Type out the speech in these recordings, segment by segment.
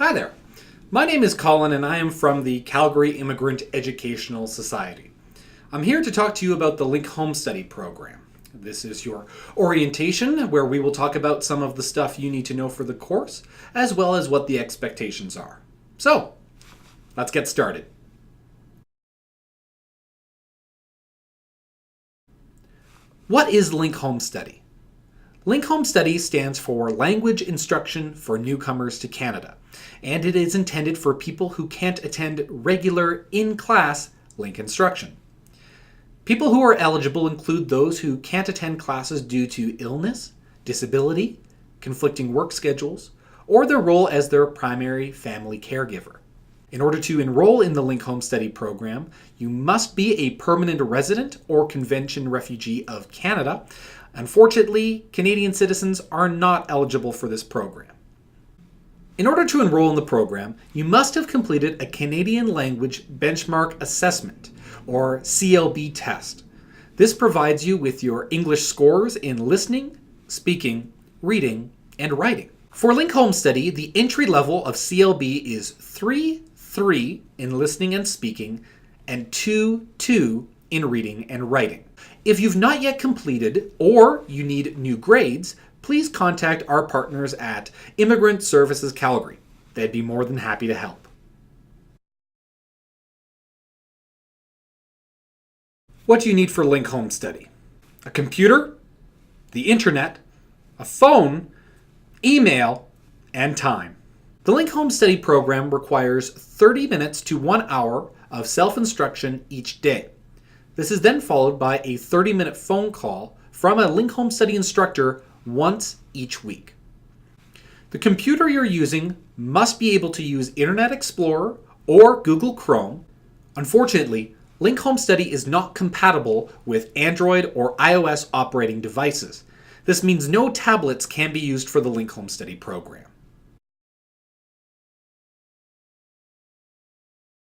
Hi there. My name is Colin and I am from the Calgary Immigrant Educational Society. I'm here to talk to you about the LINC Home Study program. This is your orientation where we will talk about some of the stuff you need to know for the course, as well as what the expectations are. So, let's get started. What is LINC Home Study? LINC Home Study stands for Language Instruction for Newcomers to Canada, and it is intended for people who can't attend regular in-class LINC instruction. People who are eligible include those who can't attend classes due to illness, disability, conflicting work schedules, or their role as their primary family caregiver. In order to enroll in the LINC Home Study program, you must be a permanent resident or convention refugee of Canada. Unfortunately, Canadian citizens are not eligible for this program. In order to enroll in the program, you must have completed a Canadian Language Benchmark Assessment, or CLB test. This provides you with your English scores in listening, speaking, reading, and writing. For LINC Home Study, the entry level of CLB is 3.3 in listening and speaking, and 2.2 in reading and writing. If you've not yet completed or you need new grades, please contact our partners at Immigrant Services Calgary. They'd be more than happy to help. What do you need for LINC Home Study? A computer, the internet, a phone, email, and time. The LINC Home Study program requires 30 minutes to 1 hour of self-instruction each day. This is then followed by a 30-minute phone call from a LINC Home Study instructor once each week. The computer you're using must be able to use Internet Explorer or Google Chrome. Unfortunately, LINC Home Study is not compatible with Android or iOS operating devices. This means no tablets can be used for the LINC Home Study program.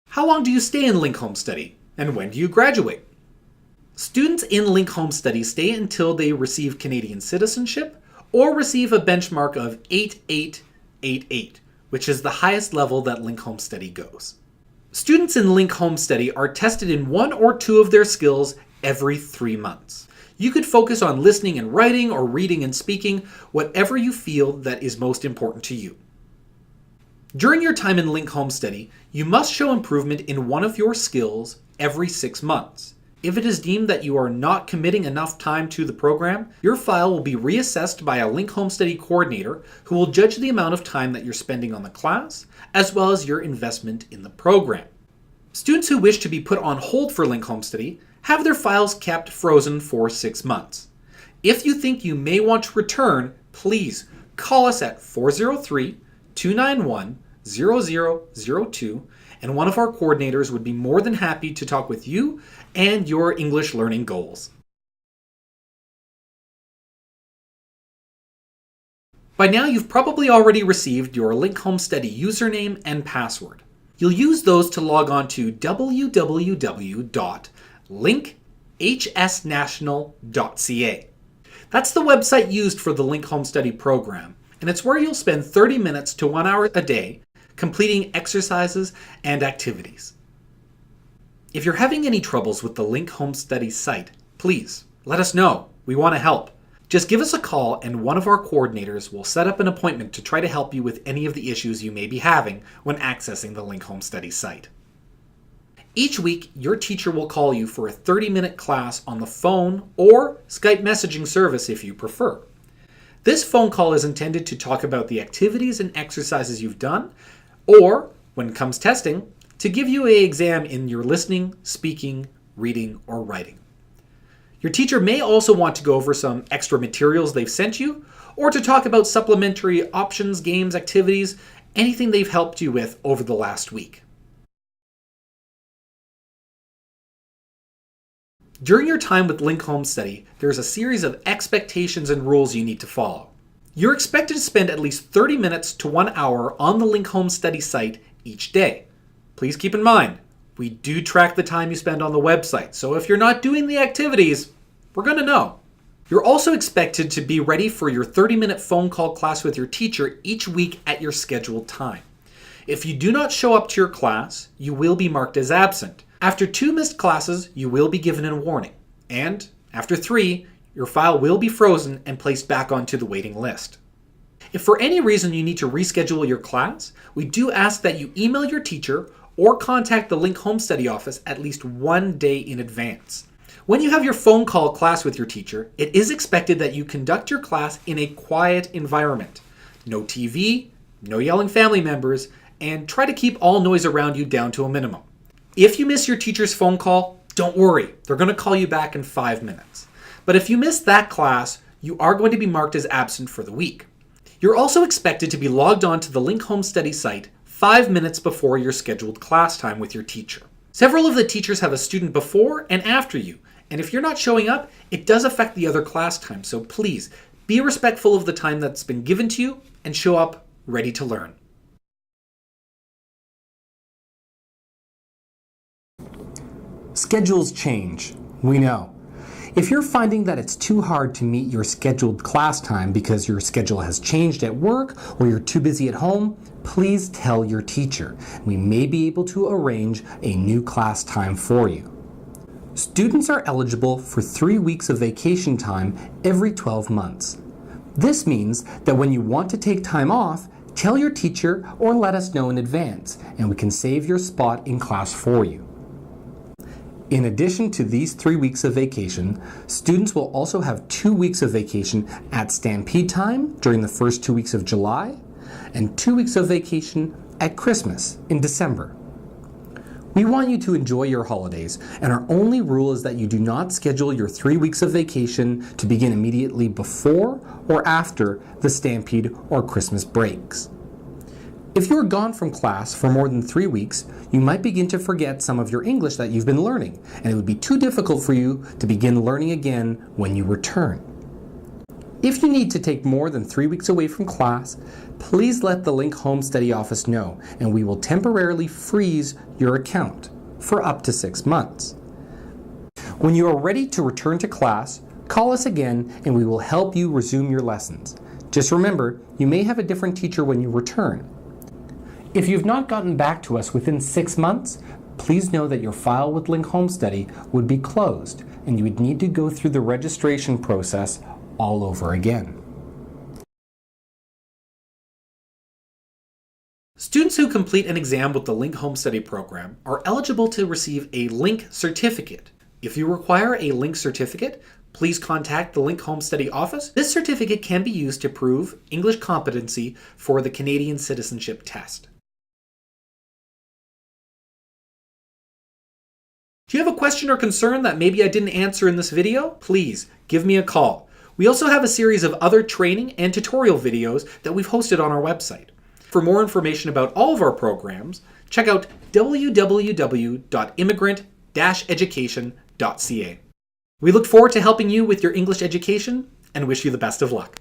How long do you stay in LINC Home Study, and when do you graduate? Students in LINC Home Study stay until they receive Canadian citizenship or receive a benchmark of 8888, which is the highest level that LINC Home Study goes. Students in LINC Home Study are tested in one or two of their skills every 3 months. You could focus on listening and writing or reading and speaking, whatever you feel that is most important to you. During your time in LINC Home Study, you must show improvement in one of your skills every 6 months. If it is deemed that you are not committing enough time to the program, your file will be reassessed by a LINC Home Study coordinator who will judge the amount of time that you're spending on the class, as well as your investment in the program. Students who wish to be put on hold for LINC Home Study have their files kept frozen for 6 months. If you think you may want to return, please call us at 403-291-0002, and one of our coordinators would be more than happy to talk with you and your English learning goals. By now, you've probably already received your LINC Home Study username and password. You'll use those to log on to www.linkhsnational.ca. That's the website used for the LINC Home Study program, and it's where you'll spend 30 minutes to 1 hour a day completing exercises and activities. If you're having any troubles with the LINC Home Study site, please let us know. We want to help. Just give us a call and one of our coordinators will set up an appointment to try to help you with any of the issues you may be having when accessing the LINC Home Study site. Each week, your teacher will call you for a 30-minute class on the phone or Skype messaging service if you prefer. This phone call is intended to talk about the activities and exercises you've done, or, when it comes testing, to give you an exam in your listening, speaking, reading, or writing. Your teacher may also want to go over some extra materials they've sent you, or to talk about supplementary options, games, activities, anything they've helped you with over the last week. During your time with LINC Home Study, there's a series of expectations and rules you need to follow. You're expected to spend at least 30 minutes to 1 hour on the LINC Home Study site each day. Please keep in mind, we do track the time you spend on the website, so if you're not doing the activities, we're going to know. You're also expected to be ready for your 30-minute phone call class with your teacher each week at your scheduled time. If you do not show up to your class, you will be marked as absent. After 2 missed classes, you will be given a warning. And after 3, your file will be frozen and placed back onto the waiting list. If for any reason you need to reschedule your class, we do ask that you email your teacher or contact the LINC Home Study office at least 1 day in advance. When you have your phone call class with your teacher, it is expected that you conduct your class in a quiet environment. No TV, no yelling family members, and try to keep all noise around you down to a minimum. If you miss your teacher's phone call, don't worry, they're going to call you back in 5 minutes. But if you miss that class, you are going to be marked as absent for the week. You're also expected to be logged on to the LINC Home Study site 5 minutes before your scheduled class time with your teacher. Several of the teachers have a student before and after you, and if you're not showing up, it does affect the other class time, so please be respectful of the time that's been given to you and show up ready to learn. Schedules change, we know. If you're finding that it's too hard to meet your scheduled class time because your schedule has changed at work or you're too busy at home, please tell your teacher. We may be able to arrange a new class time for you. Students are eligible for 3 weeks of vacation time every 12 months. This means that when you want to take time off, tell your teacher or let us know in advance, and we can save your spot in class for you. In addition to these 3 weeks of vacation, students will also have 2 weeks of vacation at Stampede time during the first 2 weeks of July, and 2 weeks of vacation at Christmas in December. We want you to enjoy your holidays, and our only rule is that you do not schedule your 3 weeks of vacation to begin immediately before or after the Stampede or Christmas breaks. If you are gone from class for more than 3 weeks, you might begin to forget some of your English that you've been learning, and it would be too difficult for you to begin learning again when you return. If you need to take more than 3 weeks away from class, please let the LINC Home Study office know, and we will temporarily freeze your account for up to 6 months. When you are ready to return to class, call us again and we will help you resume your lessons. Just remember, you may have a different teacher when you return. If you've not gotten back to us within 6 months, please know that your file with LINC Home Study would be closed and you would need to go through the registration process all over again. Students who complete an exam with the LINC Home Study program are eligible to receive a LINC certificate. If you require a LINC certificate, please contact the LINC Home Study office. This certificate can be used to prove English competency for the Canadian citizenship test. Do you have a question or concern that maybe I didn't answer in this video? Please give me a call. We also have a series of other training and tutorial videos that we've hosted on our website. For more information about all of our programs, check out www.immigrant-education.ca. We look forward to helping you with your English education and wish you the best of luck.